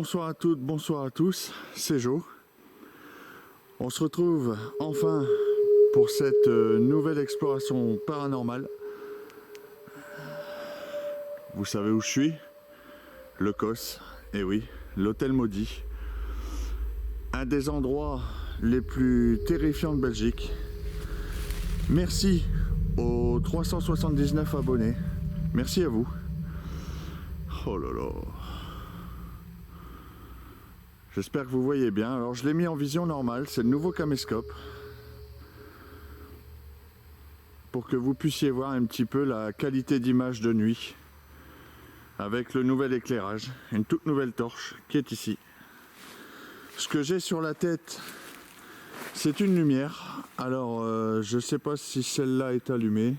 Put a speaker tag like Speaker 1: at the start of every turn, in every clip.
Speaker 1: Bonsoir à toutes, bonsoir à tous, c'est Jo. On se retrouve enfin pour cette nouvelle exploration paranormale. Vous savez où je suis? Le COS, et oui, l'hôtel maudit. Un des endroits les plus terrifiants de Belgique. Merci aux 379 abonnés. Merci à vous. Oh là là. J'espère que vous voyez bien. Alors je l'ai mis en vision normale, c'est le nouveau caméscope. Pour que vous puissiez voir un petit peu la qualité d'image de nuit. Avec le nouvel éclairage, une toute nouvelle torche qui est ici. Ce que j'ai sur la tête, c'est une lumière. Alors je sais pas si celle-là est allumée.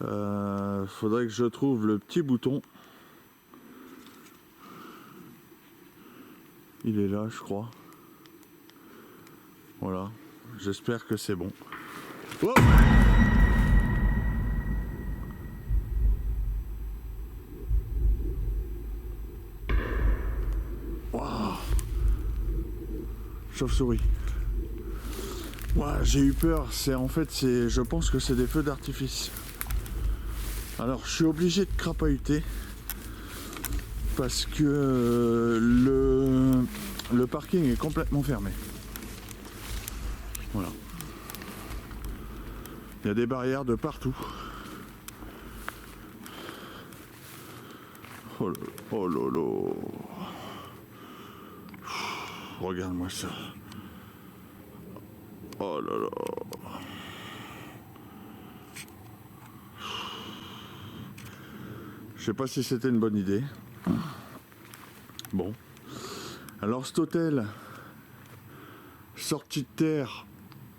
Speaker 1: Faudrait que je trouve le petit bouton. Il est là, je crois. Voilà. J'espère que c'est bon. Oh, wow. Chauve-souris. Ouais, j'ai eu peur. Je pense que c'est des feux d'artifice. Alors, je suis obligé de crapahuter parce que le parking est complètement fermé. Voilà. Il y a des barrières de partout. Oh là oh là là. Regarde-moi ça. Oh là là. Je sais pas si c'était une bonne idée. Bon. Alors cet hôtel, sorti de terre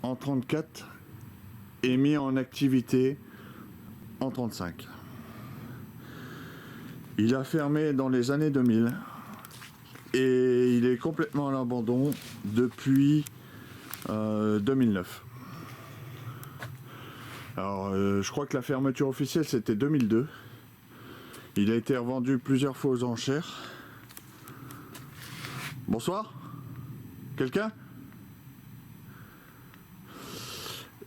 Speaker 1: en 34 et mis en activité en 35. Il a fermé dans les années 2000 et il est complètement à l'abandon depuis 2009. Alors je crois que la fermeture officielle c'était 2002. Il a été revendu plusieurs fois aux enchères. Bonsoir? Quelqu'un?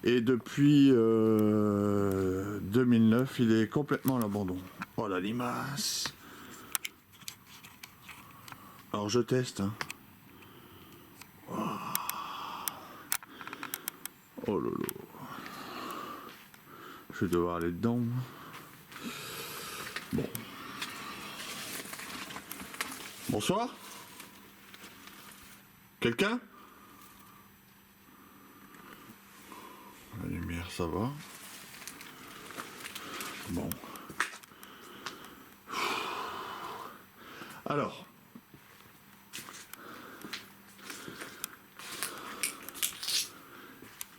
Speaker 1: Et depuis 2009, il est complètement à l'abandon. Oh la limace! Alors je teste. Hein. Oh là là. Je vais devoir aller dedans. Bon. Bonsoir? Quelqu'un? La lumière, ça va. Bon. Alors.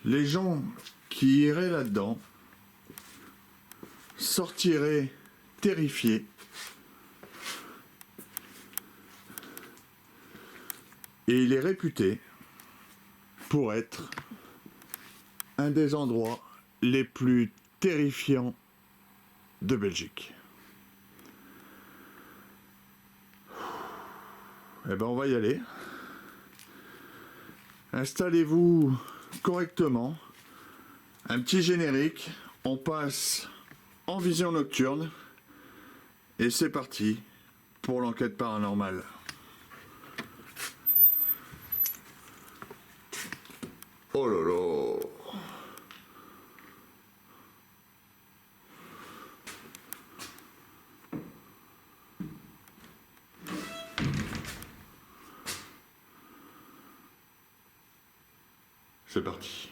Speaker 1: Les gens qui iraient là-dedans sortiraient terrifiés. Et il est réputé pour être un des endroits les plus terrifiants de Belgique. Eh ben on va y aller. Installez-vous correctement. Un petit générique. On passe en vision nocturne. Et c'est parti pour l'enquête paranormale. Oh là là. C'est parti.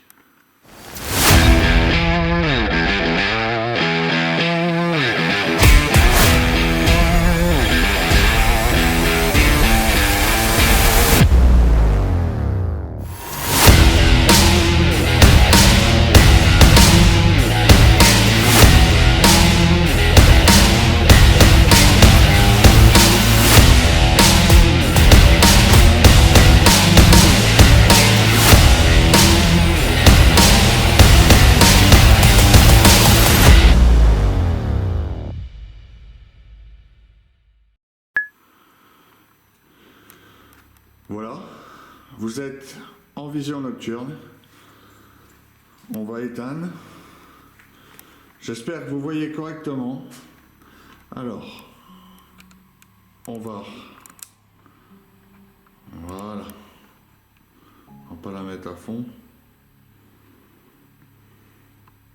Speaker 1: Voilà, vous êtes en vision nocturne. On va éteindre. J'espère que vous voyez correctement. Alors, on va... Voilà. On va pas la mettre à fond.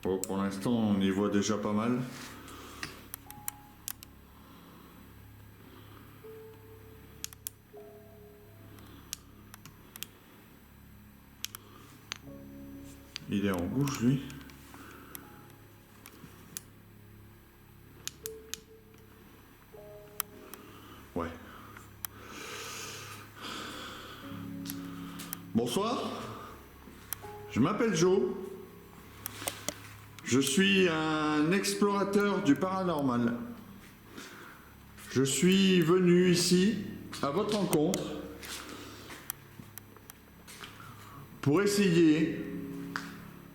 Speaker 1: Bon, pour l'instant, on y voit déjà pas mal. Il est en rouge, lui. Ouais. Bonsoir. Je m'appelle Joe. Je suis un explorateur du paranormal. Je suis venu ici à votre rencontre pour essayer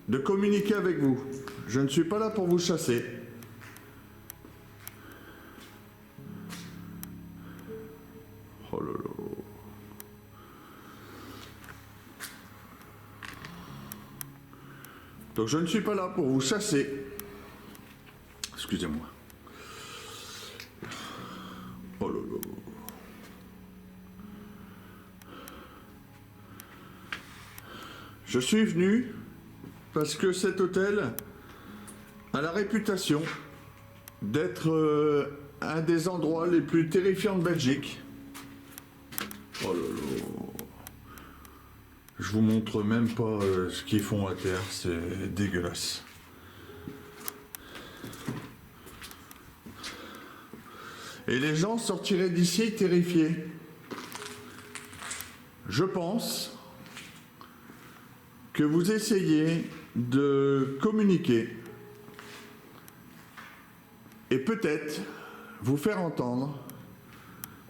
Speaker 1: de communiquer avec vous. Je ne suis pas là pour vous chasser. Oh là là. Donc je ne suis pas là pour vous chasser. Excusez-moi. Oh là là. Je suis venu parce que cet hôtel a la réputation d'être un des endroits les plus terrifiants de Belgique. Oh là là. Je vous montre même pas ce qu'ils font à terre, c'est dégueulasse. Et les gens sortiraient d'ici terrifiés. Je pense que vous essayez de communiquer et peut-être vous faire entendre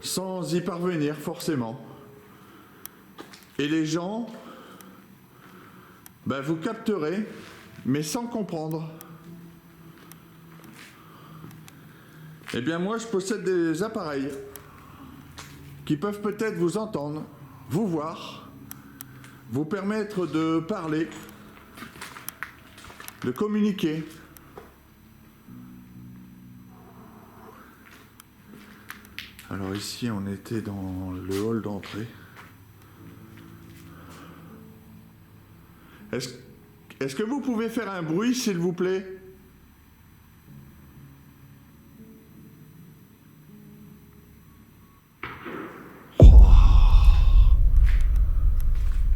Speaker 1: sans y parvenir forcément. Et les gens, vous capterez, mais sans comprendre. Eh bien moi, je possède des appareils qui peuvent peut-être vous entendre, vous voir, vous permettre de parler, de communiquer. Alors ici, on était dans le hall d'entrée. Est-ce que vous pouvez faire un bruit, s'il vous plaît? Oh.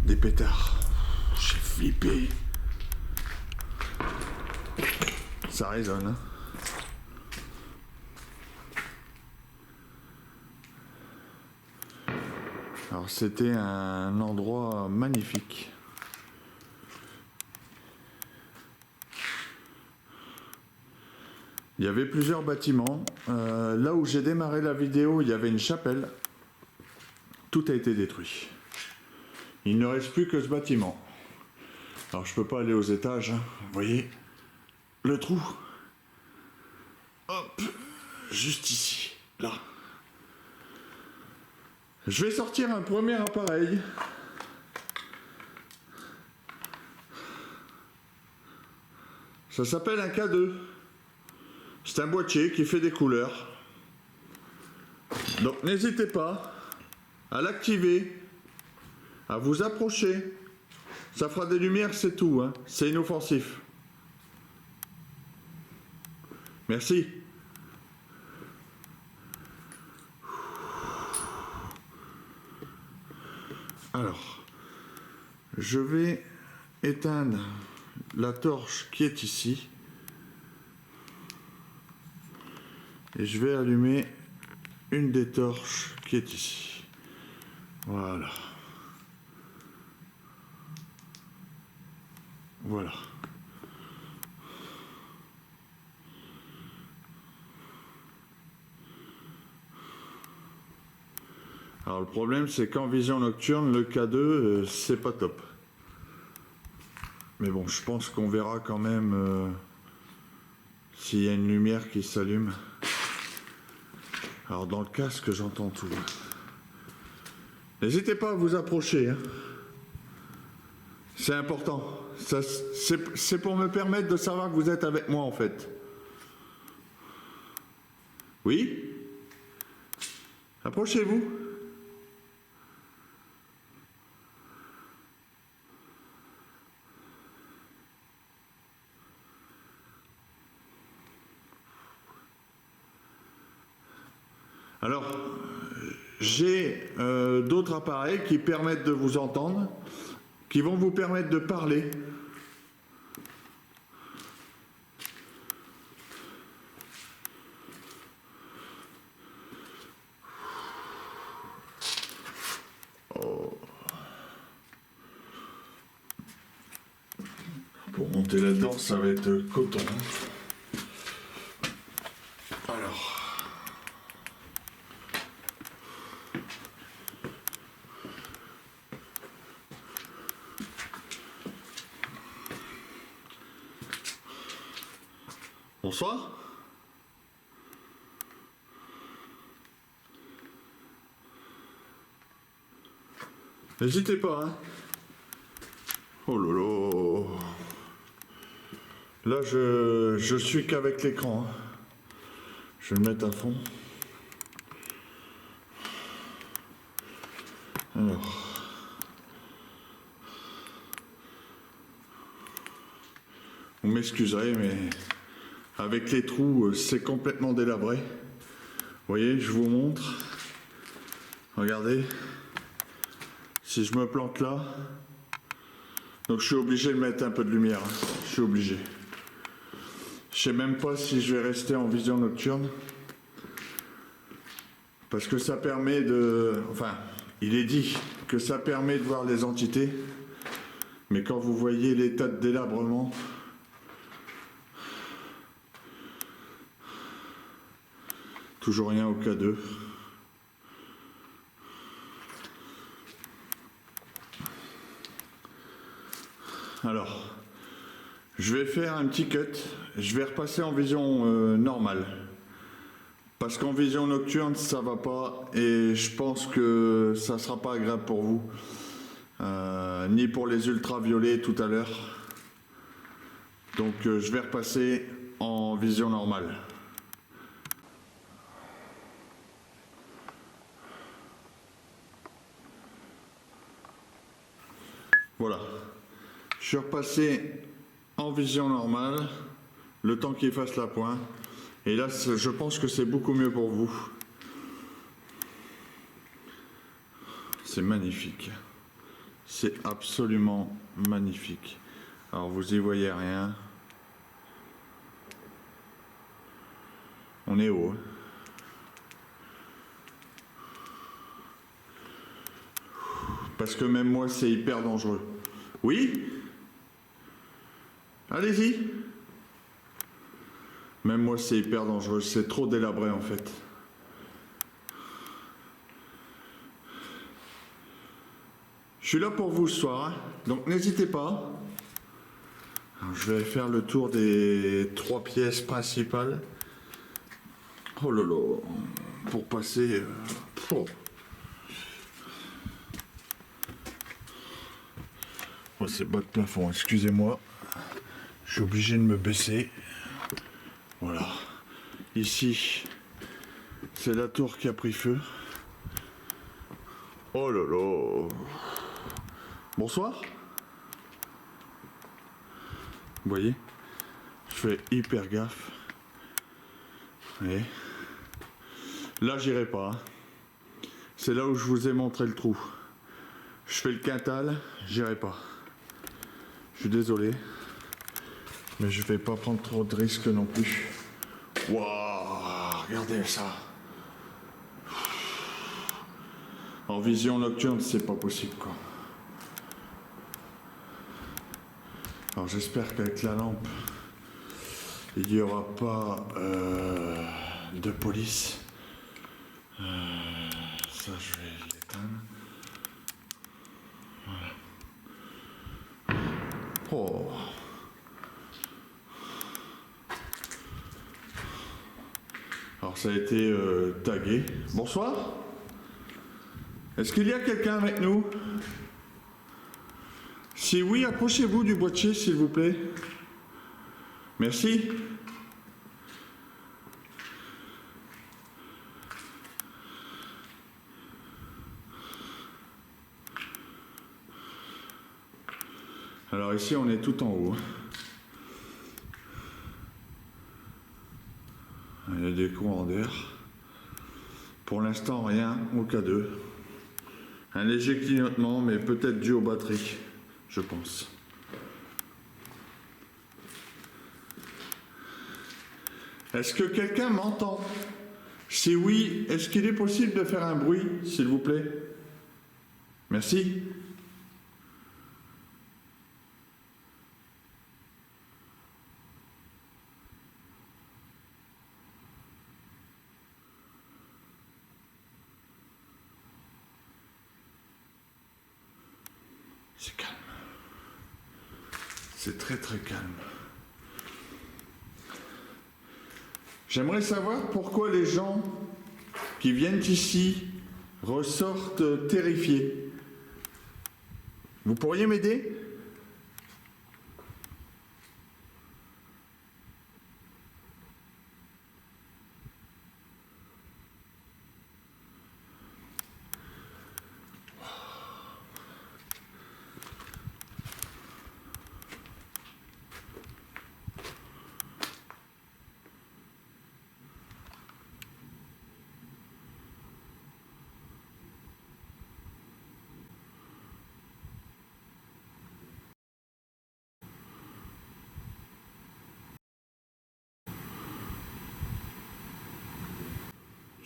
Speaker 1: Des pétards. J'ai flippé. Ça résonne, hein. Alors c'était un endroit magnifique. Il y avait plusieurs bâtiments. Là où j'ai démarré la vidéo, il y avait une chapelle. Tout a été détruit. Il ne reste plus que ce bâtiment. Alors je peux pas aller aux étages, hein. Vous voyez le trou. Hop, juste ici, là. Je vais sortir un premier appareil. Ça s'appelle un K2. C'est un boîtier qui fait des couleurs. Donc n'hésitez pas à l'activer, à vous approcher. Ça fera des lumières, c'est tout, hein. C'est inoffensif. Merci. Alors, je vais éteindre la torche qui est ici. Et je vais allumer une des torches qui est ici. Voilà. Voilà. Alors le problème c'est qu'en vision nocturne, le K2, c'est pas top. Mais bon, je pense qu'on verra quand même s'il y a une lumière qui s'allume. Alors dans le casque, j'entends tout. N'hésitez pas à vous approcher, hein. C'est important. C'est pour me permettre de savoir que vous êtes avec moi en fait. Oui? Approchez-vous. Alors, j'ai d'autres appareils qui permettent de vous entendre, qui vont vous permettre de parler. Oh. Pour monter là-dedans, ça va être coton. Alors. Bonsoir. N'hésitez pas, hein. Oh là là. Là, je suis qu'avec l'écran, hein. Je vais le mettre à fond. Alors. Vous m'excuserez, mais avec les trous, c'est complètement délabré. Vous voyez, je vous montre. Regardez. Si je me plante là, donc je suis obligé de mettre un peu de lumière. Hein. Je suis obligé. Je sais même pas si je vais rester en vision nocturne. Parce que ça permet de... Enfin, il est dit que ça permet de voir les entités. Mais quand vous voyez l'état de délabrement... Toujours rien au cas 2. Alors, je vais faire un petit cut. Je vais repasser en vision normale. Parce qu'en vision nocturne, ça va pas. Et je pense que ça sera pas agréable pour vous. Ni pour les ultraviolets tout à l'heure. Donc, je vais repasser en vision normale. Voilà, je suis repassé en vision normale, le temps qu'il fasse la pointe, et là je pense que c'est beaucoup mieux pour vous. C'est magnifique, c'est absolument magnifique. Alors vous y voyez rien, on est haut. Parce que même moi, c'est hyper dangereux. Oui? Allez-y. Même moi, c'est hyper dangereux. C'est trop délabré, en fait. Je suis là pour vous ce soir. Hein. Donc, n'hésitez pas. Alors, je vais faire le tour des 3 pièces principales. Oh là là. Pour passer... Oh, c'est bas de plafond, excusez-moi. Je suis obligé de me baisser. Voilà. Ici, c'est la tour qui a pris feu. Oh là là. Bonsoir. Vous voyez, je fais hyper gaffe. Et là, j'irai pas. Hein. C'est là où je vous ai montré le trou. Je fais le quintal, j'irai pas. Je suis désolé, mais je vais pas prendre trop de risques non plus. Waouh, regardez ça. En vision nocturne, c'est pas possible quoi. Alors j'espère qu'avec la lampe, il n'y aura pas de police. Ça, je vais l'éteindre. Voilà. Oh. Alors ça a été tagué. Bonsoir. Est-ce qu'il y a quelqu'un avec nous? Si oui, approchez-vous du boîtier, s'il vous plaît. Merci. Alors ici, on est tout en haut. Il y a des courants d'air. Pour l'instant, rien au cas 2. Un léger clignotement, mais peut-être dû aux batteries, je pense. Est-ce que quelqu'un m'entend? Si oui, est-ce qu'il est possible de faire un bruit, s'il vous plaît? Merci. C'est calme. C'est très très calme. J'aimerais savoir pourquoi les gens qui viennent ici ressortent terrifiés. Vous pourriez m'aider?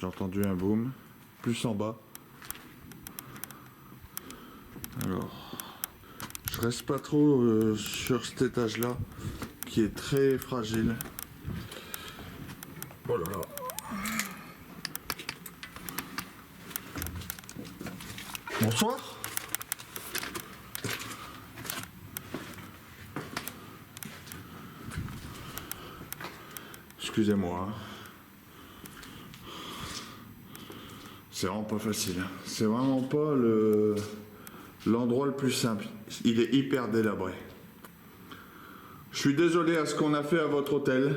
Speaker 1: J'ai entendu un boom, plus en bas. Alors, je reste pas trop sur cet étage-là, qui est très fragile. Oh là là. Bonsoir. Excusez-moi. C'est vraiment pas facile. C'est vraiment pas l'endroit le plus simple. Il est hyper délabré. Je suis désolé à ce qu'on a fait à votre hôtel.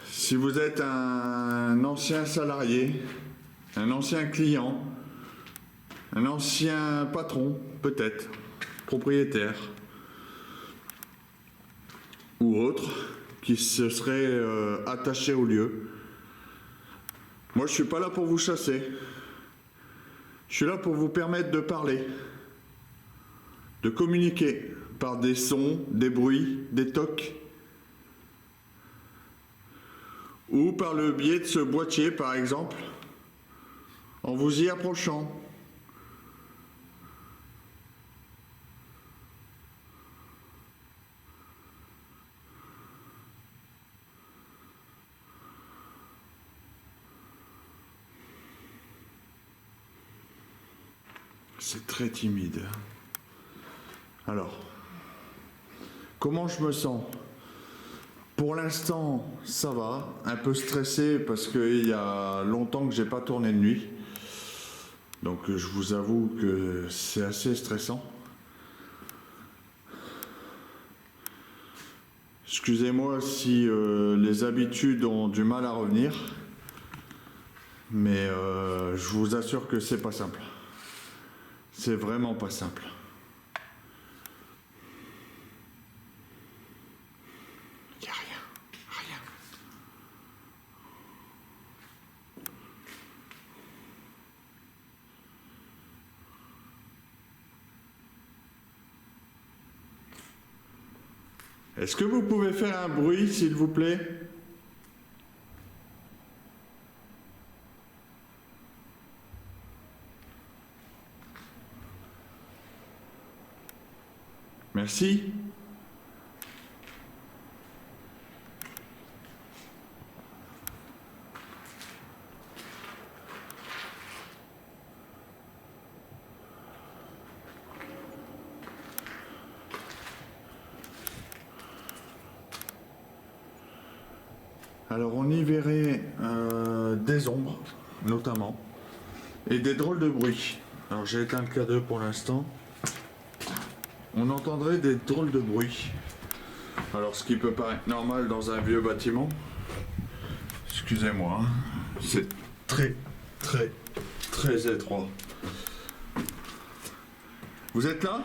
Speaker 1: Si vous êtes un ancien salarié, un ancien client, un ancien patron, peut-être, propriétaire, ou autre, qui se serait attaché au lieu. Moi, je suis pas là pour vous chasser. Je suis là pour vous permettre de parler, de communiquer par des sons, des bruits, des tocs, ou par le biais de ce boîtier, par exemple, en vous y approchant. C'est très timide. Alors, comment je me sens? Pour l'instant, ça va. Un peu stressé parce qu'il y a longtemps que j'ai pas tourné de nuit. Donc je vous avoue que c'est assez stressant. Excusez-moi si les habitudes ont du mal à revenir. Mais je vous assure que c'est pas simple. C'est vraiment pas simple. Il n'y a rien. Rien. Est-ce que vous pouvez faire un bruit, s'il vous plaît? Merci. Alors on y verrait des ombres, notamment. et des drôles de bruits. Alors j'ai éteint le K2 pour l'instant. On entendrait des drôles de bruits. Alors ce qui peut paraître normal dans un vieux bâtiment, excusez-moi, hein, c'est très étroit. Vous êtes là ?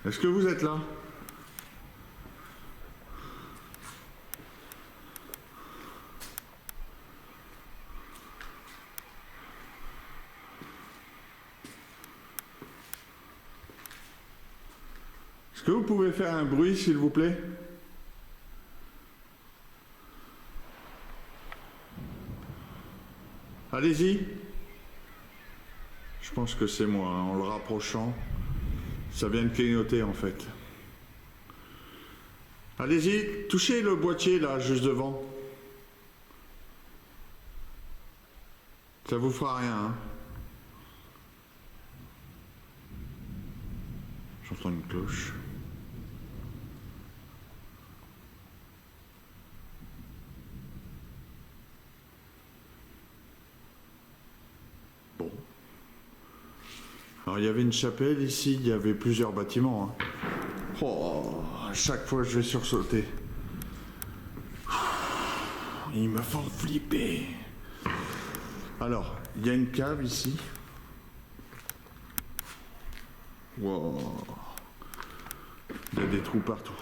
Speaker 1: Est-ce que vous êtes là ? Est-ce que vous pouvez faire un bruit, s'il vous plaît ? Allez-y. Je pense que c'est moi, hein, en le rapprochant. Ça vient de clignoter en fait. Allez-y, touchez le boîtier là, juste devant. Ça vous fera rien, hein. J'entends une cloche. Bon. Alors il y avait une chapelle ici, il y avait plusieurs bâtiments, hein. Oh, à chaque fois je vais sursauter. Ils me font flipper. Alors, il y a une cave ici. Wow. Il y a des trous partout.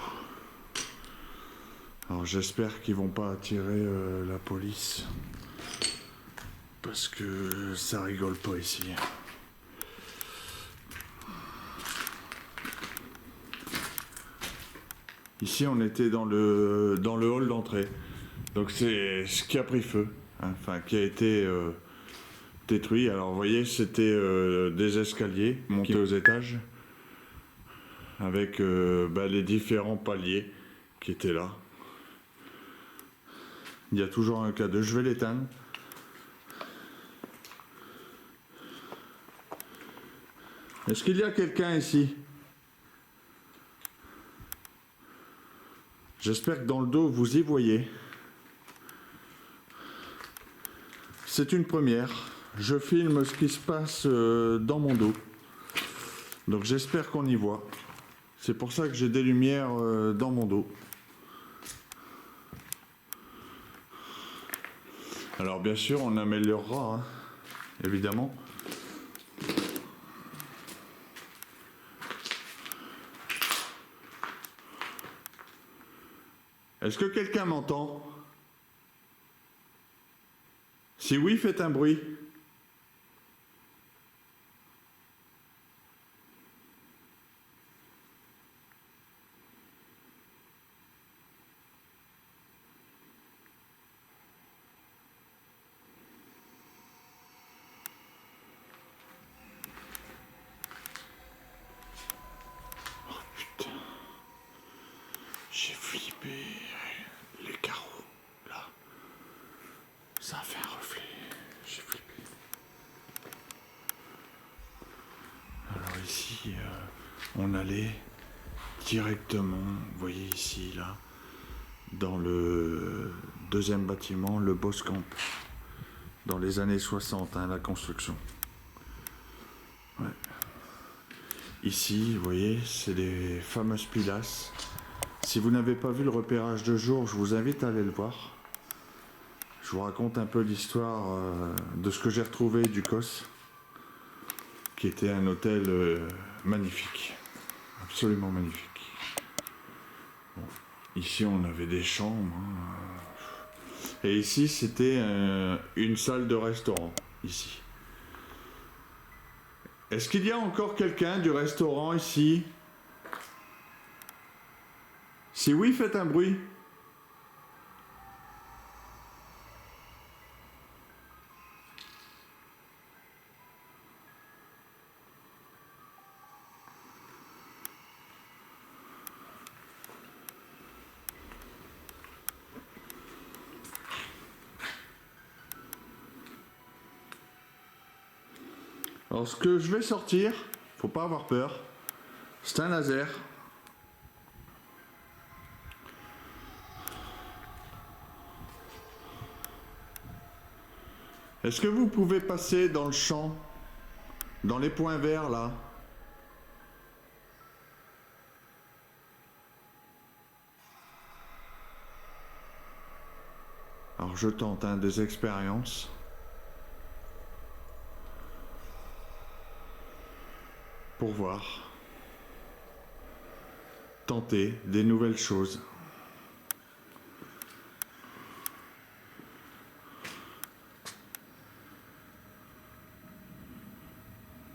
Speaker 1: Alors j'espère qu'ils vont pas attirer la police. Parce que ça rigole pas ici. Ici on était dans le hall d'entrée. Donc c'est ce qui a pris feu. Hein, enfin qui a été détruit. Alors vous voyez c'était des escaliers montés aux étages. Avec les différents paliers qui étaient là. Il y a toujours un K2, je vais l'éteindre. Est-ce qu'il y a quelqu'un ici? J'espère que dans le dos vous y voyez. C'est une première. Je filme ce qui se passe dans mon dos. Donc j'espère qu'on y voit. C'est pour ça que j'ai des lumières dans mon dos. Alors bien sûr on améliorera, hein, évidemment. Est-ce que quelqu'un m'entend? Si oui, faites un bruit. Oh putain. J'ai flippé. Les carreaux, là. Ça a fait un reflet. J'ai flippé. Alors ici, on allait directement, vous voyez ici, là, dans le deuxième bâtiment, le Boscamp, dans les années 60, hein, la construction. Ouais. Ici, vous voyez, c'est les fameuses pilasses. Si vous n'avez pas vu le repérage de jour, je vous invite à aller le voir. Je vous raconte un peu l'histoire de ce que j'ai retrouvé du COS, qui était un hôtel magnifique, absolument magnifique. Bon, ici, on avait des chambres. Hein. Et ici, c'était une salle de restaurant, ici. Est-ce qu'il y a encore quelqu'un du restaurant ici? Si oui, faites un bruit. Alors ce que je vais sortir, faut pas avoir peur, c'est un laser. Est-ce que vous pouvez passer dans le champ, dans les points verts là? Alors je tente des expériences. Pour voir. Tenter des nouvelles choses.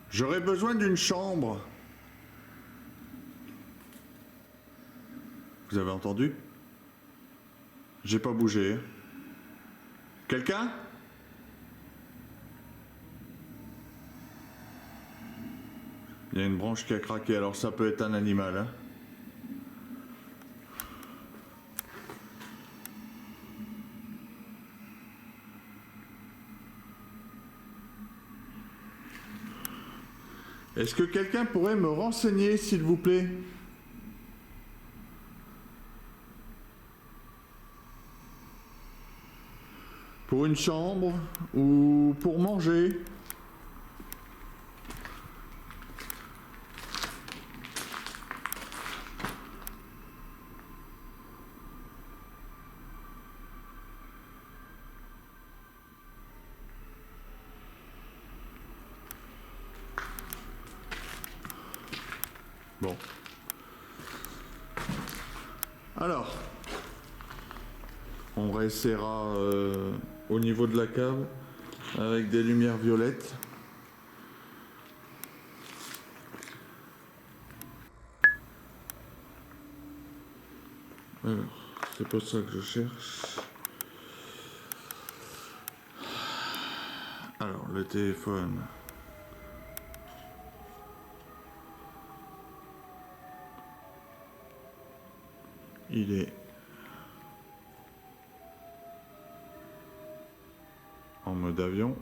Speaker 1: J'aurais besoin d'une chambre. Vous avez entendu? J'ai pas bougé. Quelqu'un? Il y a une branche qui a craqué, alors ça peut être un animal. Hein. Est-ce que quelqu'un pourrait me renseigner, s'il vous plaît? Pour une chambre ou pour manger? Bon. Alors, on réessayera au niveau de la cave avec des lumières violettes. Alors, c'est pas ça que je cherche. Alors, le téléphone. Il est en mode avion.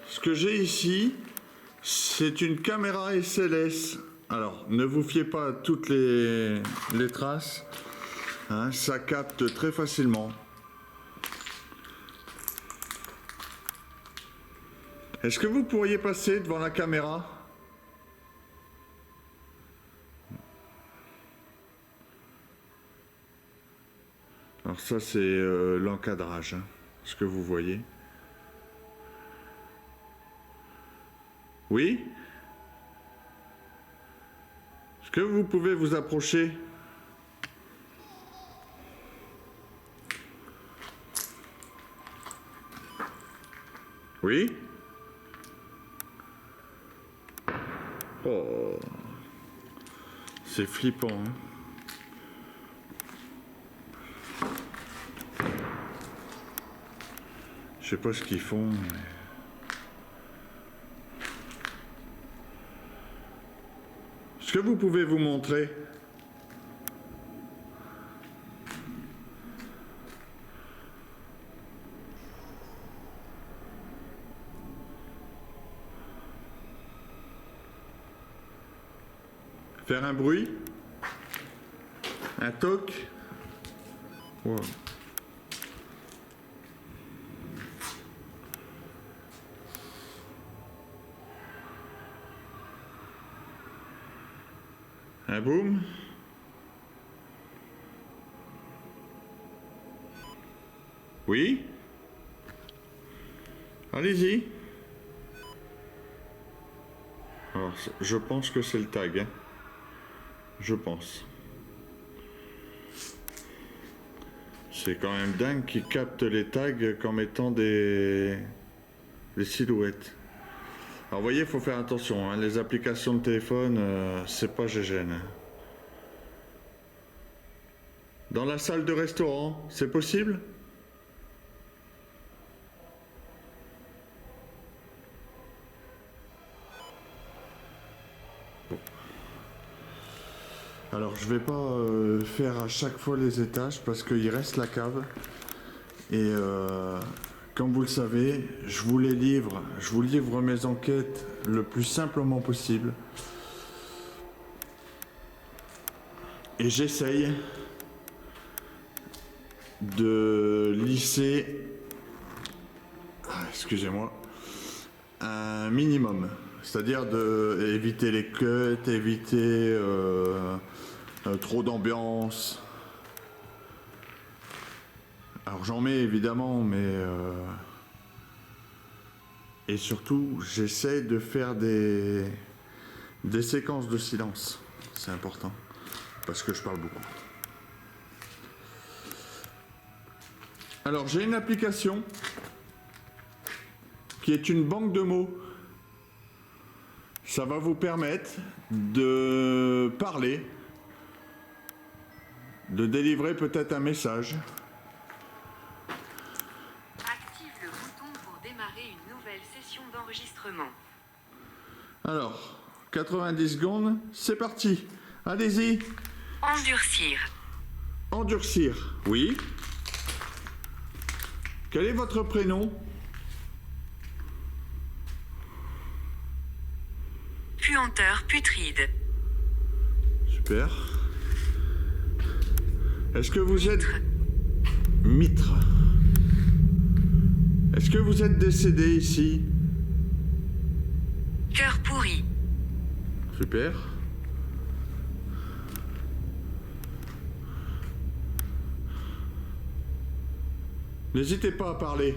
Speaker 1: Ce que j'ai ici, c'est une caméra SLS. Alors, ne vous fiez pas à toutes les traces. Hein, ça capte très facilement. Est-ce que vous pourriez passer devant la caméra? Alors ça c'est l'encadrage, hein, ce que vous voyez. Oui? Est-ce que vous pouvez vous approcher? Oui? Oh, c'est flippant. Hein. Je sais pas ce qu'ils font. Mais... Est-ce que vous pouvez vous montrer? Faire un bruit? Un toc? Wow. Un boom? Oui? Allez-y. Alors, je pense que c'est le tag. Hein. Je pense. C'est quand même dingue qu'ils captent les tags comme étant des silhouettes. Alors vous voyez, il faut faire attention, hein, les applications de téléphone, c'est pas GGN. Hein. Dans la salle de restaurant, c'est possible? Bon. Alors je vais pas faire à chaque fois les étages parce qu'il reste la cave. Et comme vous le savez, je vous livre mes enquêtes le plus simplement possible. Et j'essaye de lisser, excusez-moi, un minimum. C'est-à-dire d'éviter les cuts, éviter trop d'ambiance. Alors j'en mets évidemment, mais... Et surtout, j'essaie de faire des séquences de silence. C'est important, parce que je parle beaucoup. Alors j'ai une application qui est une banque de mots. Ça va vous permettre de parler, de délivrer peut-être un message.
Speaker 2: Active le bouton pour démarrer une nouvelle session d'enregistrement.
Speaker 1: Alors, 90 secondes, c'est parti. Allez-y.
Speaker 2: Endurcir.
Speaker 1: Endurcir, oui. Quel est votre prénom?
Speaker 2: Puanteur putride.
Speaker 1: Super. Est-ce que vous êtes...
Speaker 2: Mitre.
Speaker 1: Mitre. Est-ce que vous êtes décédé ici?
Speaker 2: Cœur pourri.
Speaker 1: Super. N'hésitez pas à parler.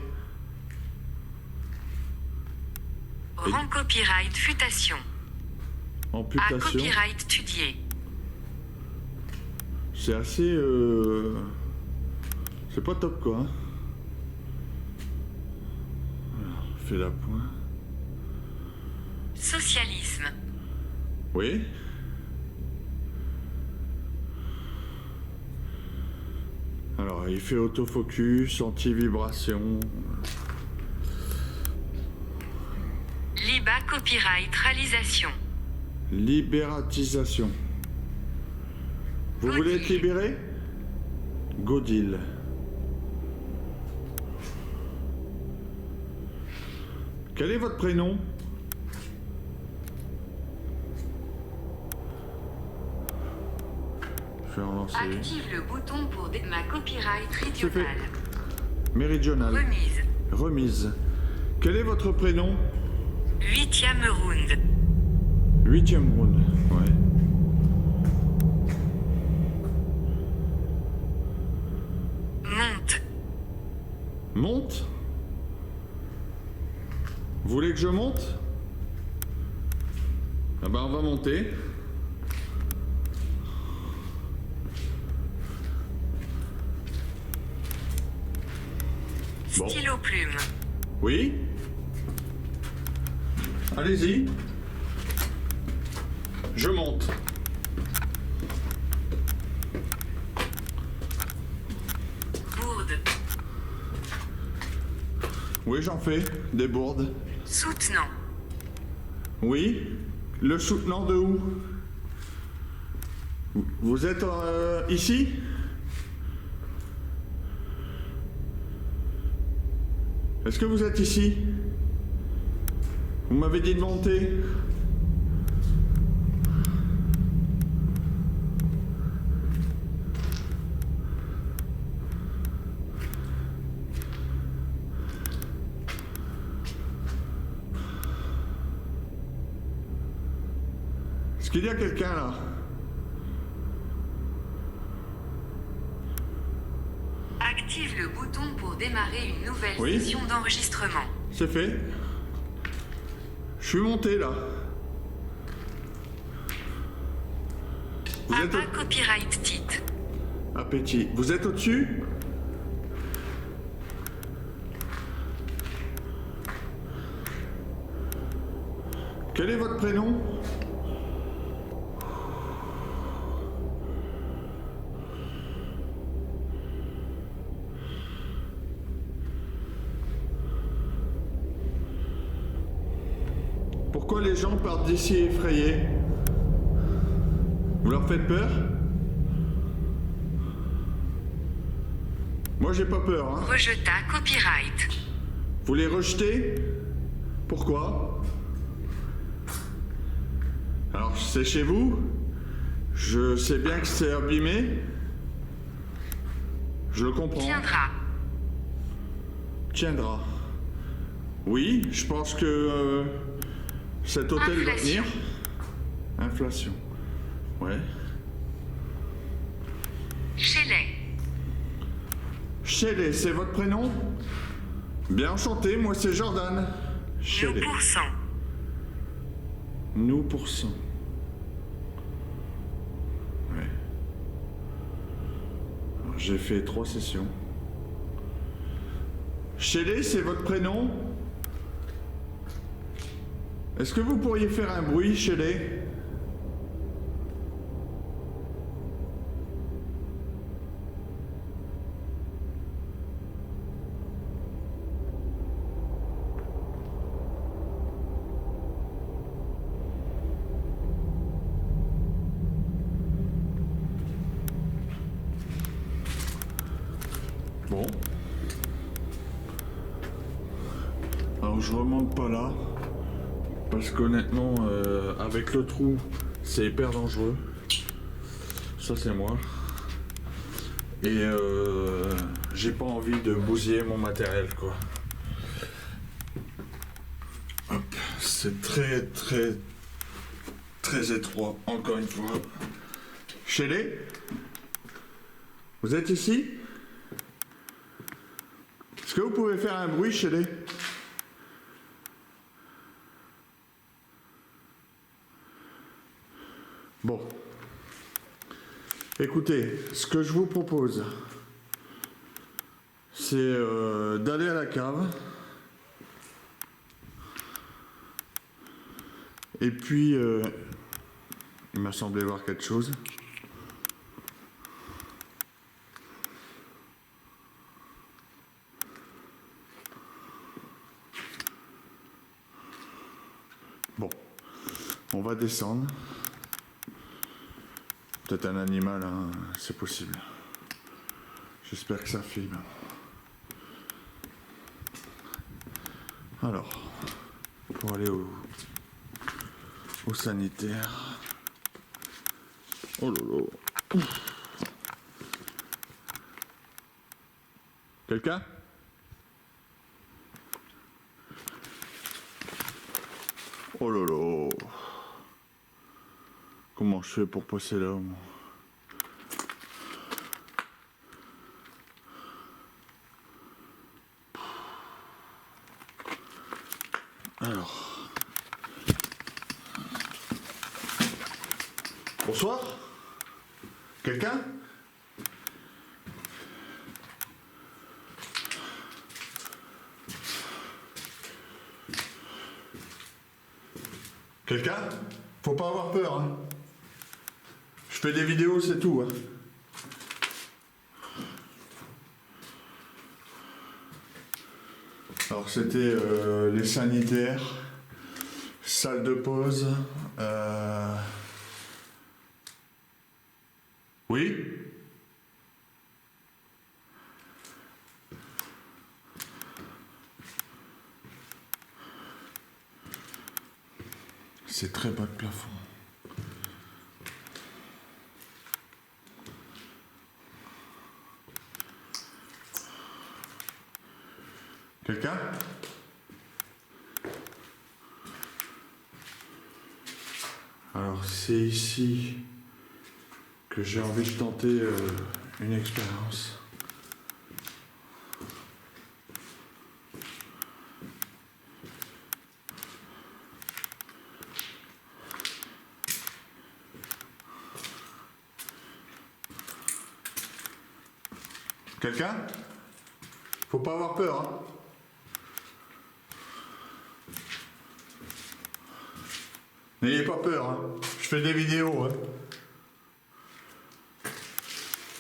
Speaker 2: Rang copyright futation. À
Speaker 1: Amputation.
Speaker 2: copyright étudié.
Speaker 1: C'est assez... C'est pas top quoi. Hein. Alors, on fait la pointe.
Speaker 2: Socialisme.
Speaker 1: Oui. Alors, il fait autofocus, anti-vibration.
Speaker 2: Liba copyright réalisation.
Speaker 1: Libératisation. Vous voulez être libéré? Godil. Quel est votre prénom? Je vais en lancer.
Speaker 2: Active le bouton pour ma copyright
Speaker 1: C'est fait.
Speaker 2: régionale.
Speaker 1: Méridional.
Speaker 2: Remise.
Speaker 1: Remise. Quel est votre prénom?
Speaker 2: 8e round.
Speaker 1: 8e round. Ouais.
Speaker 2: Monte.
Speaker 1: Monte? Vous voulez que je monte? Ah ben on va monter. Bon.
Speaker 2: Stylo plume.
Speaker 1: Oui? Allez-y. Je monte.
Speaker 2: Bourde.
Speaker 1: Oui, j'en fais. Des bourdes.
Speaker 2: Soutenant.
Speaker 1: Oui? Le soutenant de où? Vous êtes ici? Est-ce que vous êtes ici? Vous m'avez dit de monter. Est-ce qu'il y a quelqu'un là?
Speaker 2: Active le bouton pour démarrer une nouvelle
Speaker 1: Oui.
Speaker 2: session d'enregistrement.
Speaker 1: C'est fait. Je suis monté là. Vous êtes
Speaker 2: APA copyright titre.
Speaker 1: Appétit. Vous êtes au-dessus? Quel est votre prénom? Pourquoi les gens partent d'ici effrayés? Vous leur faites peur? Moi j'ai pas peur, hein.
Speaker 2: Rejeta copyright.
Speaker 1: Vous les rejetez? Pourquoi? Alors c'est chez vous? Je sais bien que c'est abîmé. Je le comprends.
Speaker 2: Tiendra.
Speaker 1: Tiendra. Oui, je pense que cet hôtel va
Speaker 2: Inflation.
Speaker 1: tenir. Inflation. Ouais.
Speaker 2: Shelley.
Speaker 1: Shelley, c'est votre prénom? Bien enchanté, moi c'est Jordan.
Speaker 2: Nous
Speaker 1: Shelley.
Speaker 2: pour cent.
Speaker 1: Nous pour cent. Ouais. Alors, j'ai fait 3 sessions. Shelley, c'est votre prénom? Est-ce que vous pourriez faire un bruit, Shelley? Bon. Alors je remonte pas là. Parce qu'honnêtement, avec le trou, c'est hyper dangereux. Ça c'est moi. Et j'ai pas envie de bousiller mon matériel quoi. Hop. C'est très étroit, encore une fois. Shelley, vous êtes ici? Est-ce que vous pouvez faire un bruit, Shelley? Bon. Écoutez, ce que je vous propose, c'est d'aller à la cave. Et puis, il m'a semblé voir quelque chose. Bon, on va descendre. Peut-être un animal, hein, c'est possible. J'espère que ça filme. Alors, pour aller au sanitaire. Oh là là. Quelqu'un? Oh là là. Comment je fais pour passer là, moi? Alors. Bonsoir. Quelqu'un? Quelqu'un? Faut pas avoir peur, hein. Je fais des vidéos, c'est tout, hein. Alors c'était les sanitaires, salle de pause. Oui? C'est très bas de plafond. Quelqu'un? Alors c'est ici que j'ai envie de tenter une expérience. Quelqu'un? Faut pas avoir peur, hein. N'ayez pas peur, hein. Je fais des vidéos, hein.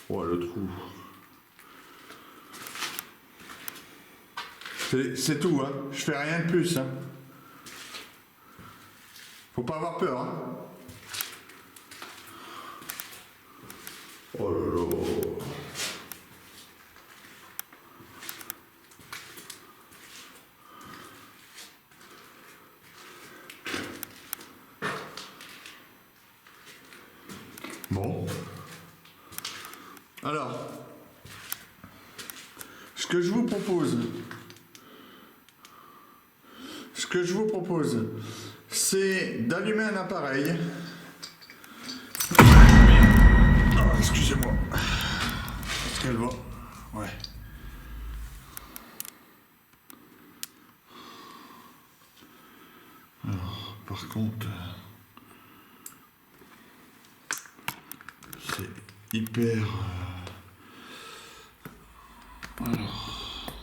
Speaker 1: Oh, le trou. C'est tout, hein. Je fais rien de plus, hein. Faut pas avoir peur, hein. Alors, ce que je vous propose, c'est d'allumer un appareil. Oh, excusez-moi. Est-ce qu'elle va? Ouais. Alors, par contre, c'est hyper... Alors...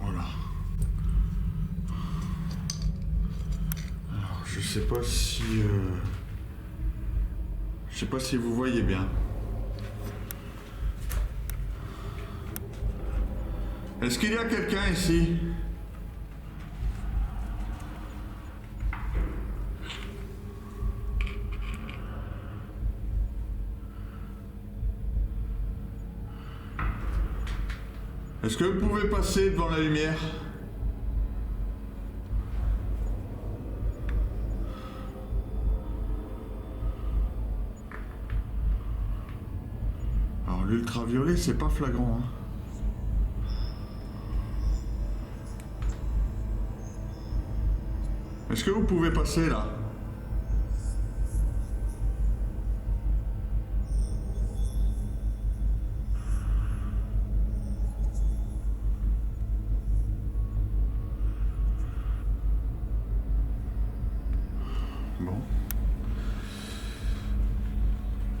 Speaker 1: Voilà. Alors, je sais pas si vous voyez bien. Est-ce qu'il y a quelqu'un ici? Est-ce que vous pouvez passer devant la lumière? Alors l'ultraviolet, c'est pas flagrant, hein. Est-ce que vous pouvez passer là? Bon.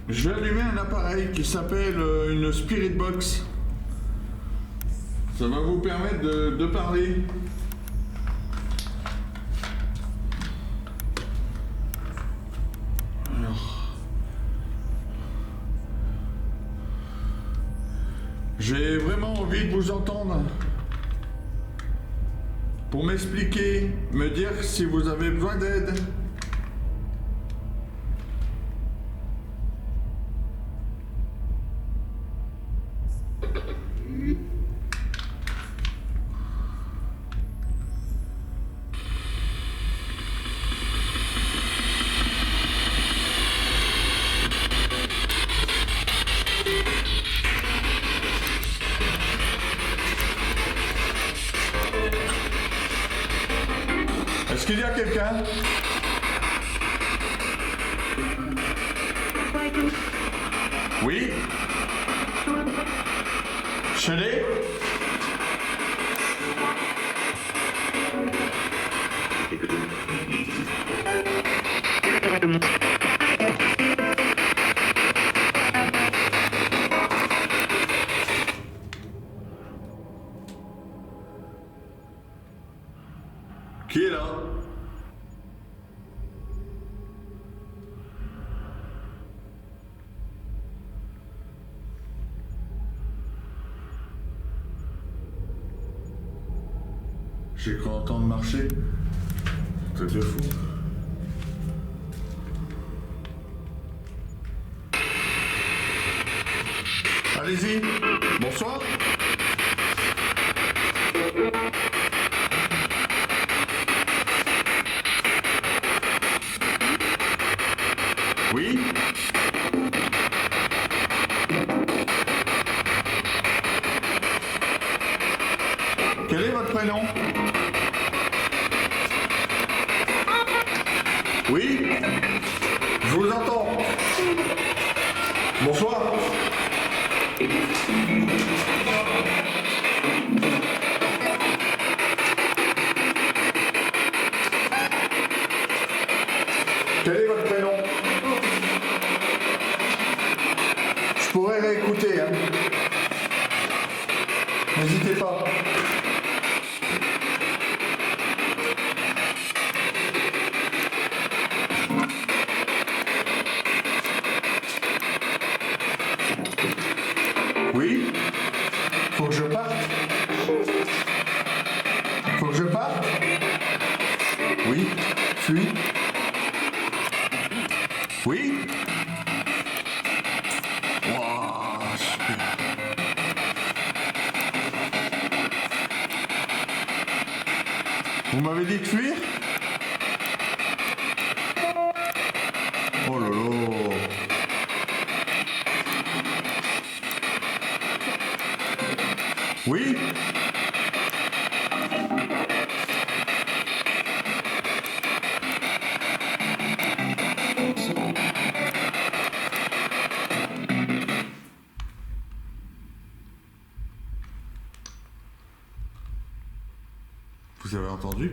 Speaker 1: Je vais allumer un appareil qui s'appelle une Spirit Box. Ça va vous permettre de parler. J'ai vraiment envie de vous entendre pour m'expliquer, me dire si vous avez besoin d'aide. Est-ce qu'il y a quelqu'un? Oui? Shelley? Qui est là? J'ai cru entendre marcher. Truc de fou. Allez-y. Bonsoir. Oui? Quel est votre prénom? Oui? Je vous entends. Bonsoir. Quel est votre prénom? Je pourrais réécouter, hein. N'hésitez pas. Oui? Faut que je parte? Faut que je parte? Oui? Fuis? Oui? Wow, super. Vous m'avez dit de fuir? Vous avez entendu?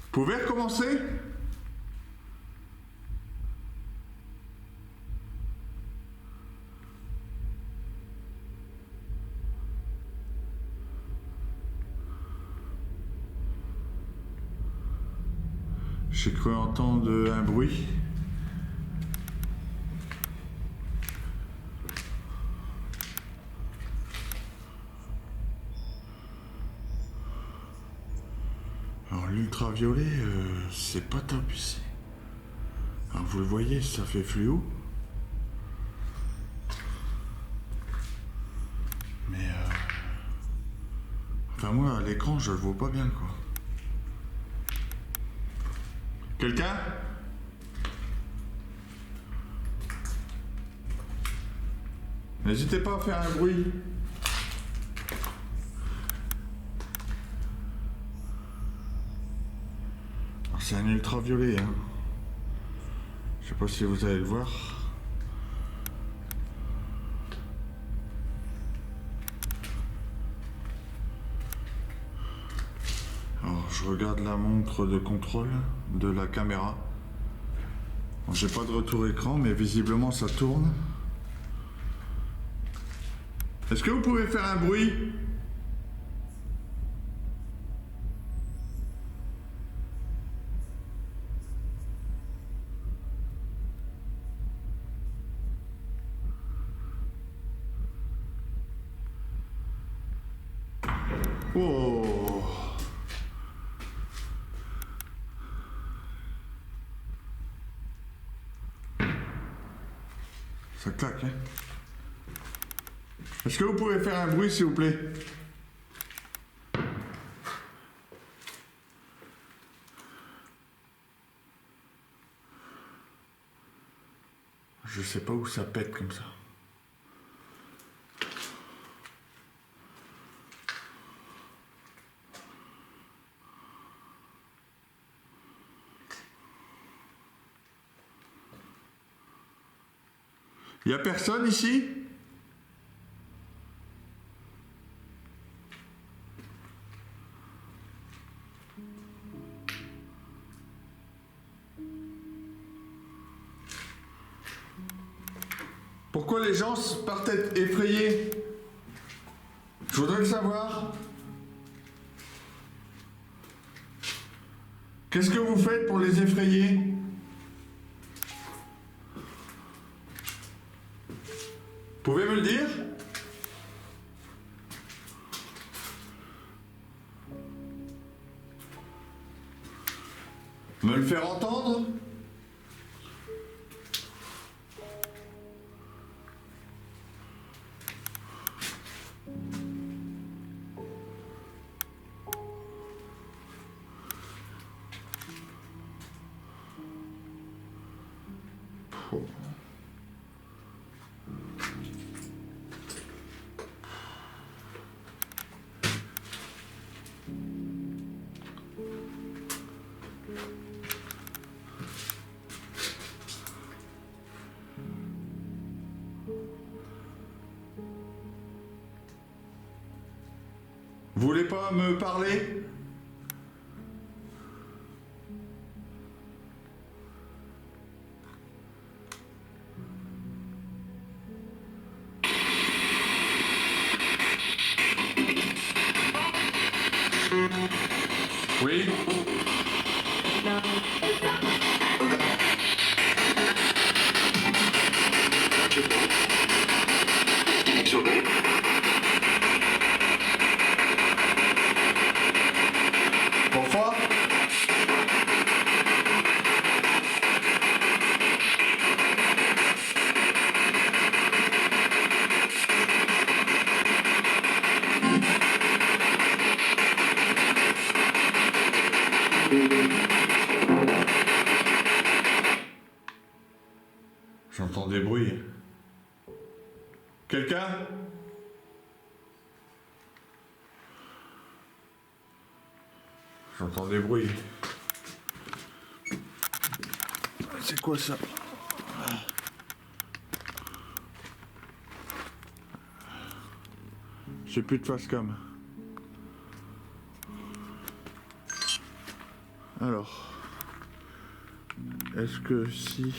Speaker 1: Vous pouvez recommencer? J'ai cru entendre un bruit. Alors l'ultraviolet, c'est pas top ici. Alors vous le voyez, ça fait fluo. Mais enfin moi à l'écran je le vois pas bien quoi. Quelqu'un? N'hésitez pas à faire un bruit. Alors c'est un ultraviolet, hein. Je sais pas si vous allez le voir. Alors je regarde la montre de contrôle de la caméra. Bon, j'ai pas de retour écran, mais visiblement ça tourne. Est-ce que vous pouvez faire un bruit? Oh! Ça claque, hein? Est-ce que vous pouvez faire un bruit, s'il vous plaît? Je sais pas où ça pète comme ça. Il y a personne ici? Pourquoi les gens partent effrayés? Je voudrais le savoir. Qu'est-ce que vous faites pour les effrayer? Vous pouvez me le dire? Me le faire entendre? Oh. Vous voulez pas me parler? Oui? Bonsoir. J'entends des bruits. Quelqu'un? J'entends des bruits. C'est quoi ça? J'ai plus de face cam. Alors, est-ce que si...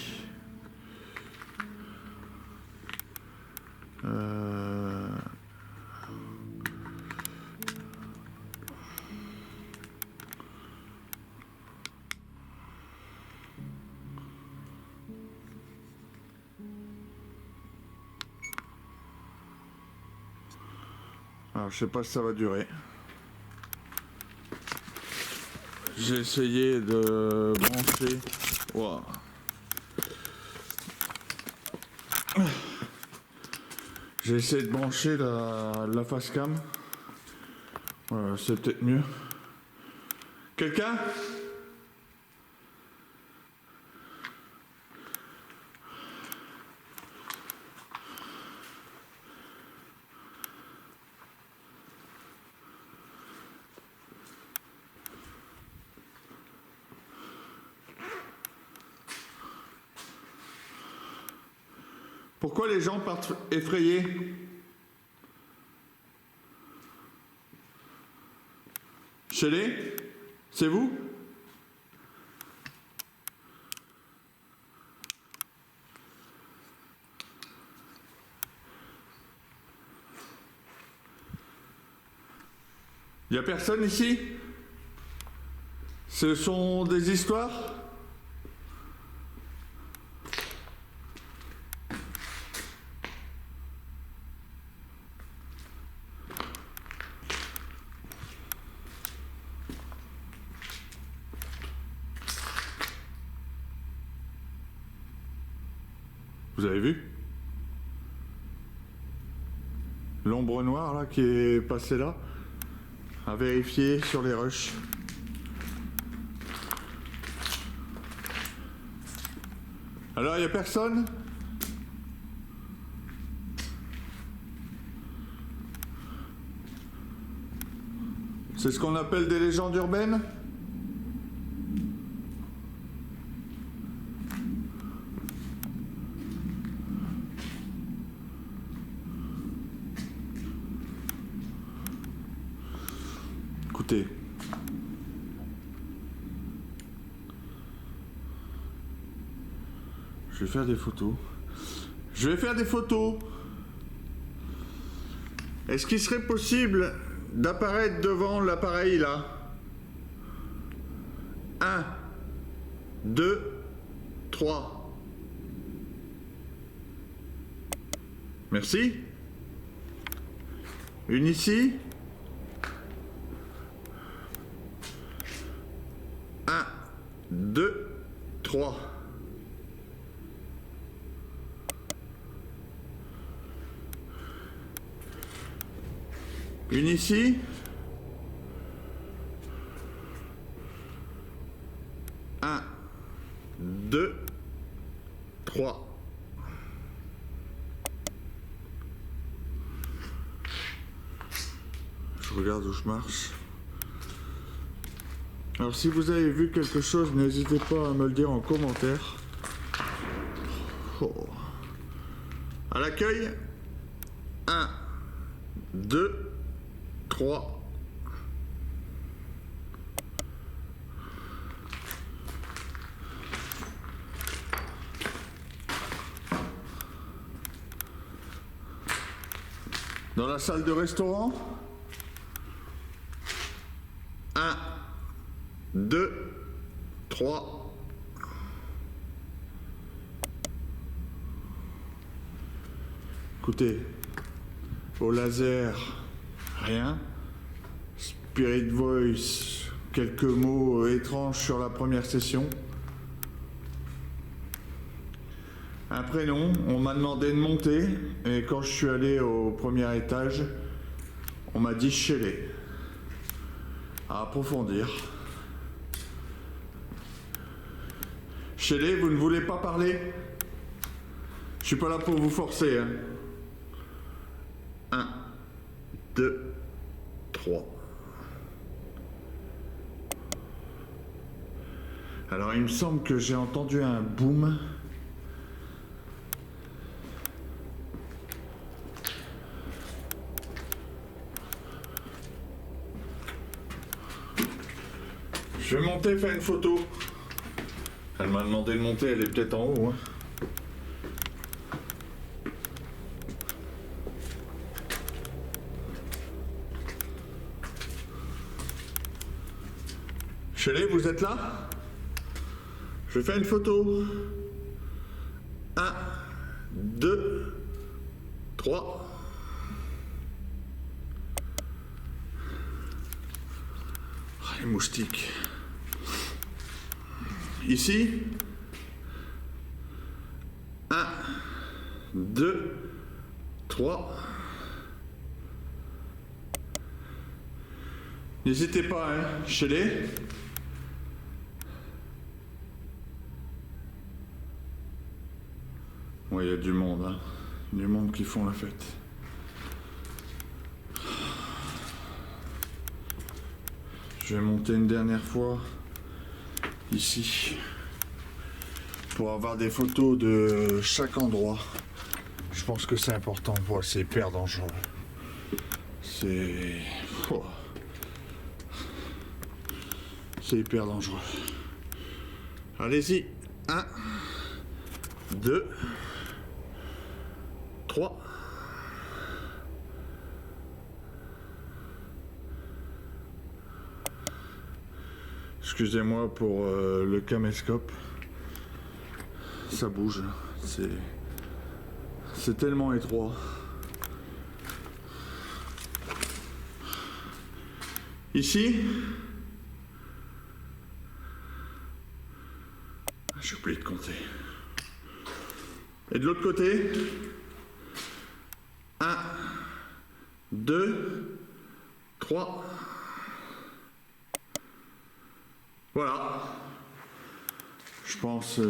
Speaker 1: Alors, je sais pas si ça va durer. J'ai essayé de brancher. Wow. J'ai essayé de brancher la face cam. Voilà, c'est peut-être mieux. Quelqu'un ? Pourquoi les gens partent effrayés? Shelley, c'est vous? Il n'y a personne ici? Ce sont des histoires? Vous avez vu? L'ombre noire là qui est passée là, à vérifier sur les rushs. Alors il n'y a personne? C'est ce qu'on appelle des légendes urbaines? Écoutez, je vais faire des photos. Je vais faire des photos. Est-ce qu'il serait possible d'apparaître devant l'appareil là? 1, 2, 3. Merci. Une ici. 1, 2, 3. Une ici. 1, 2, 3. Je regarde où je marche. Alors si vous avez vu quelque chose, n'hésitez pas à me le dire en commentaire. Oh. À l'accueil. 1, 2, 3. Dans la salle de restaurant. 1, 2, 3. Écoutez, au laser, rien. Spirit Voice, quelques mots étranges sur la première session. Un prénom, on m'a demandé de monter, et quand je suis allé au premier étage, on m'a dit Shelley. À approfondir. Shelley, vous ne voulez pas parler? Je suis pas là pour vous forcer. 1, 2, 3. Alors il me semble que j'ai entendu un boom. Je vais monter faire une photo. Elle m'a demandé de monter, elle est peut-être en haut. Hein. Shelley, vous êtes là? Je vais faire une photo. 1, 2, 3. Ah, les moustiques. Ici. 1, 2, 3. N'hésitez pas, hein, Shelley. Ouais, il y a du monde, hein. Du monde qui font la fête. Je vais monter une dernière fois ici pour avoir des photos de chaque endroit. Je pense que c'est important. Voilà, c'est hyper dangereux. C'est... Oh. C'est hyper dangereux. Allez-y. 1, 2, 3. Excusez-moi pour le caméscope. Ça bouge. C'est tellement étroit. Ici. J'ai oublié de compter. Et de l'autre côté. 1, 2, 3. Voilà. Je pense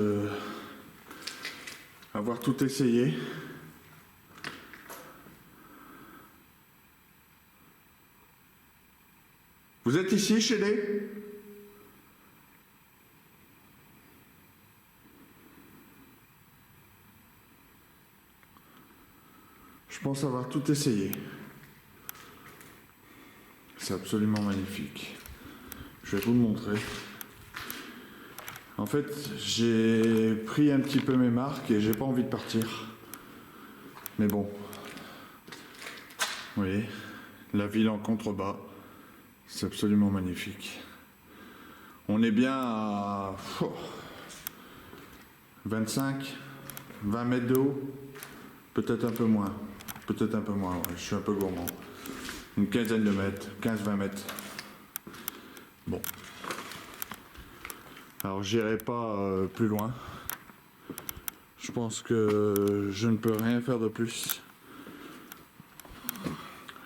Speaker 1: avoir tout essayé. Vous êtes ici, Shelley? Je pense avoir tout essayé. C'est absolument magnifique. Je vais vous le montrer. En fait, j'ai pris un petit peu mes marques et j'ai pas envie de partir. Mais bon. Vous voyez, la ville en contrebas. C'est absolument magnifique. On est bien à 25, 20 mètres de haut. Peut-être un peu moins. Peut-être un peu moins, ouais. Je suis un peu gourmand. Une quinzaine de mètres, 15-20 mètres. Bon. Alors j'irai pas plus loin. Je pense que je ne peux rien faire de plus.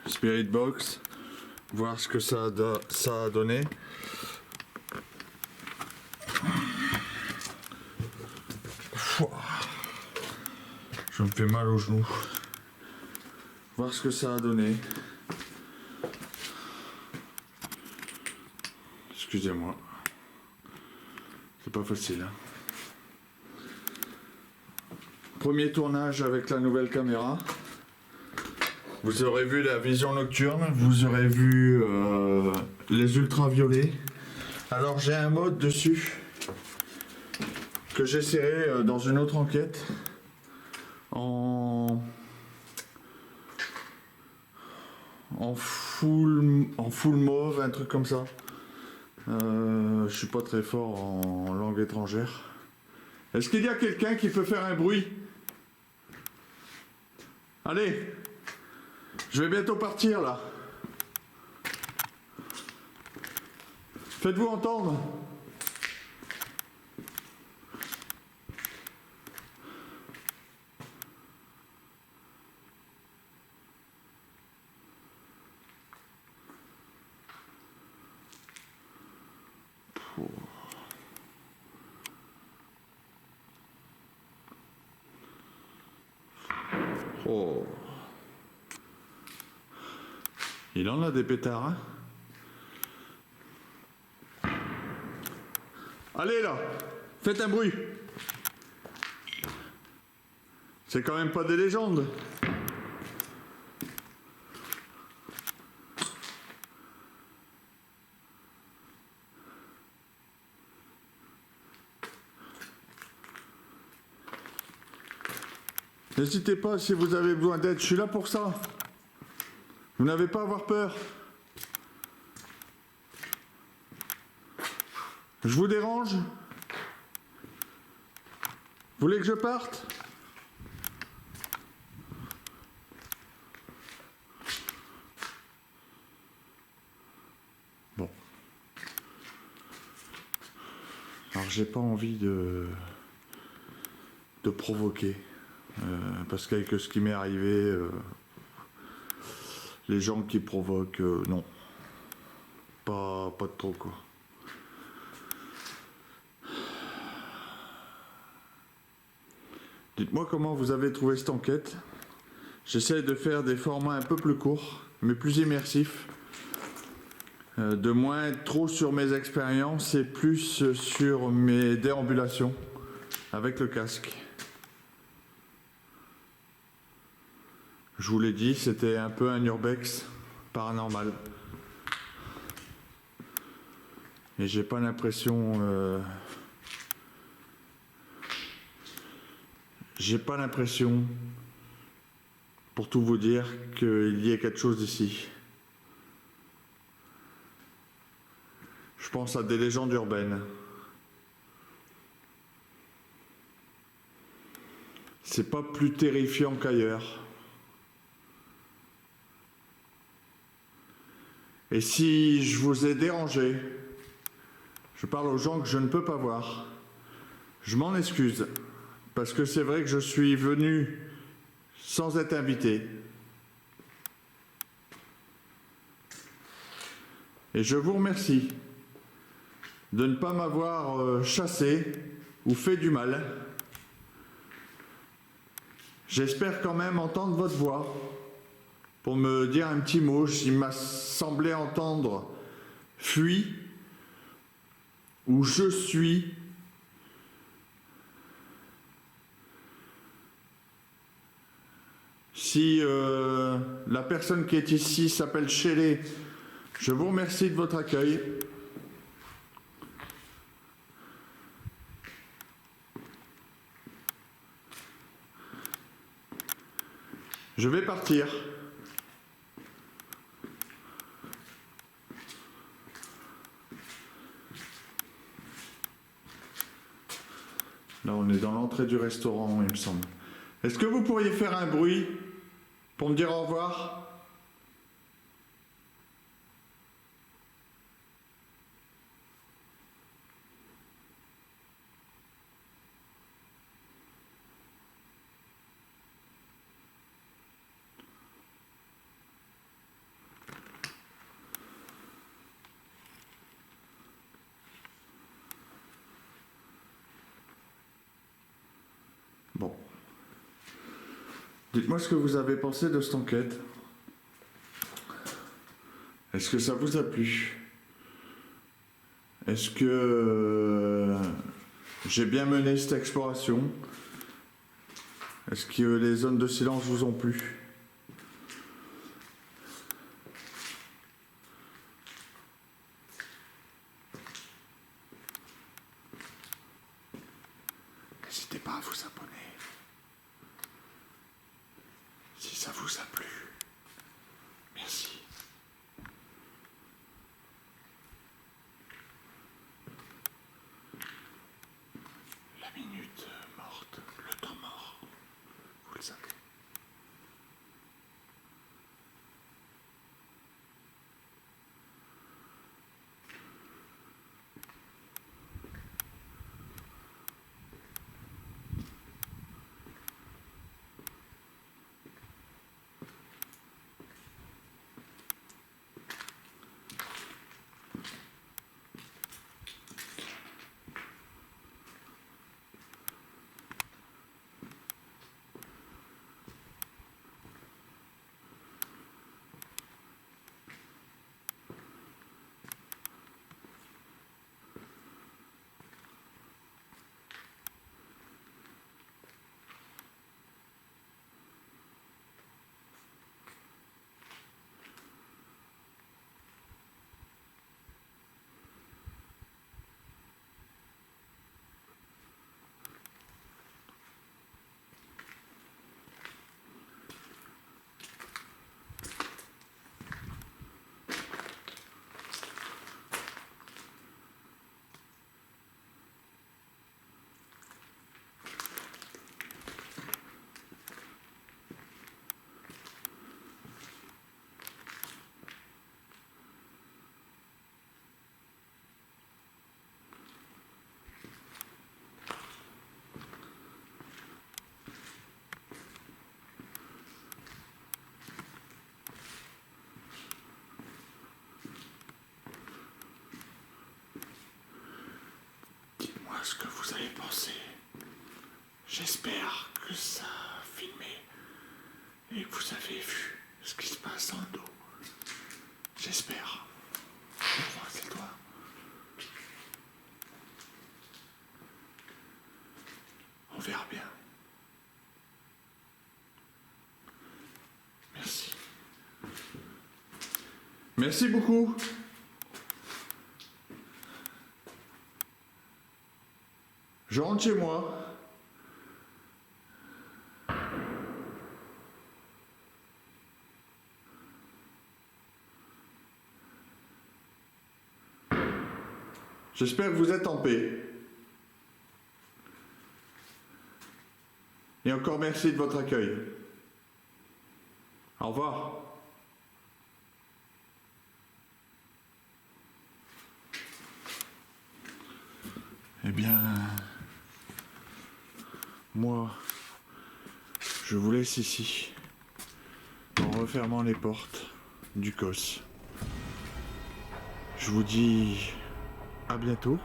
Speaker 1: Spirit Box, voir ce que ça a donné. Je me fais mal aux genoux. Voir ce que ça a donné. Excusez-moi. C'est pas facile. Hein. Premier tournage avec la nouvelle caméra. Vous aurez vu la vision nocturne. Vous aurez vu les ultraviolets. Alors j'ai un mode dessus que j'essaierai dans une autre enquête en full mauve, un truc comme ça. Je suis pas très fort en langue étrangère. Est-ce qu'il y a quelqu'un qui peut faire un bruit? Allez, je vais bientôt partir là. Faites-vous entendre? Oh. Il en a des pétards, hein? Allez là, faites un bruit. C'est quand même pas des légendes. N'hésitez pas si vous avez besoin d'aide, je suis là pour ça. Vous n'avez pas à avoir peur. Je vous dérange? Vous voulez que je parte? Bon. Alors j'ai pas envie de provoquer. Parce qu'avec ce qui m'est arrivé, les gens qui provoquent, non. Pas de trop quoi. Dites-moi comment vous avez trouvé cette enquête. J'essaie de faire des formats un peu plus courts, mais plus immersifs. De moins être trop sur mes expériences et plus sur mes déambulations avec le casque. Je vous l'ai dit, c'était un peu un urbex paranormal. Et j'ai pas l'impression... J'ai pas l'impression, pour tout vous dire, qu'il y ait quelque chose d'ici. Je pense à des légendes urbaines. C'est pas plus terrifiant qu'ailleurs. Et si je vous ai dérangé, je parle aux gens que je ne peux pas voir, je m'en excuse. Parce que c'est vrai que je suis venu sans être invité. Et je vous remercie de ne pas m'avoir chassé ou fait du mal. J'espère quand même entendre votre voix pour me dire un petit mot. Il m'a semblé entendre « fuis » ou « je suis ». Si la personne qui est ici s'appelle Shelley, je vous remercie de votre accueil. Je vais partir. Là, on est dans l'entrée du restaurant, il me semble. Est-ce que vous pourriez faire un bruit pour me dire au revoir? Bon. Dites-moi ce que vous avez pensé de cette enquête. Est-ce que ça vous a plu? Est-ce que j'ai bien mené cette exploration? Est-ce que les zones de silence vous ont plu? N'hésitez pas à vous abonner si ça vous a plu. Merci. La minute morte, le temps mort, vous le savez. vous avez pensé. J'espère que ça a filmé et que vous avez vu ce qui se passe dans le dos. J'espère. Je croise les doigts. On verra bien. Merci. Merci beaucoup. Je rentre chez moi. J'espère que vous êtes en paix. Et encore merci de votre accueil. Au revoir. Eh bien, moi, je vous laisse ici, en refermant les portes du COS. Je vous dis à bientôt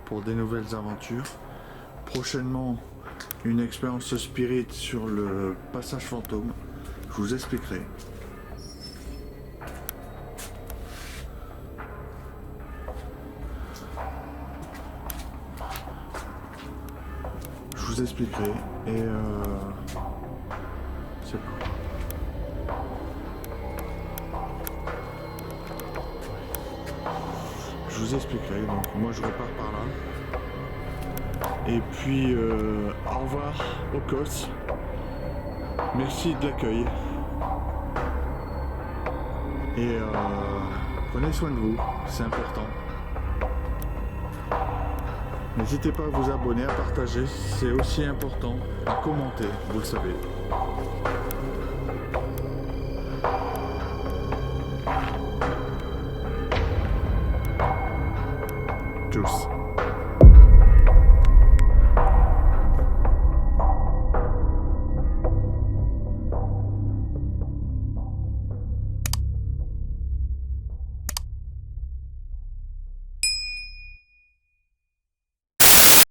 Speaker 1: pour des nouvelles aventures. Prochainement, une expérience spirit sur le passage fantôme. Je vous expliquerai. Je vous expliquerai et c'est tout. Je vous expliquerai, donc moi je repars par là. Et puis au revoir au COS. Merci de l'accueil. Et prenez soin de vous, c'est important. N'hésitez pas à vous abonner, à partager, c'est aussi important, à commenter, vous le savez. Tchuss.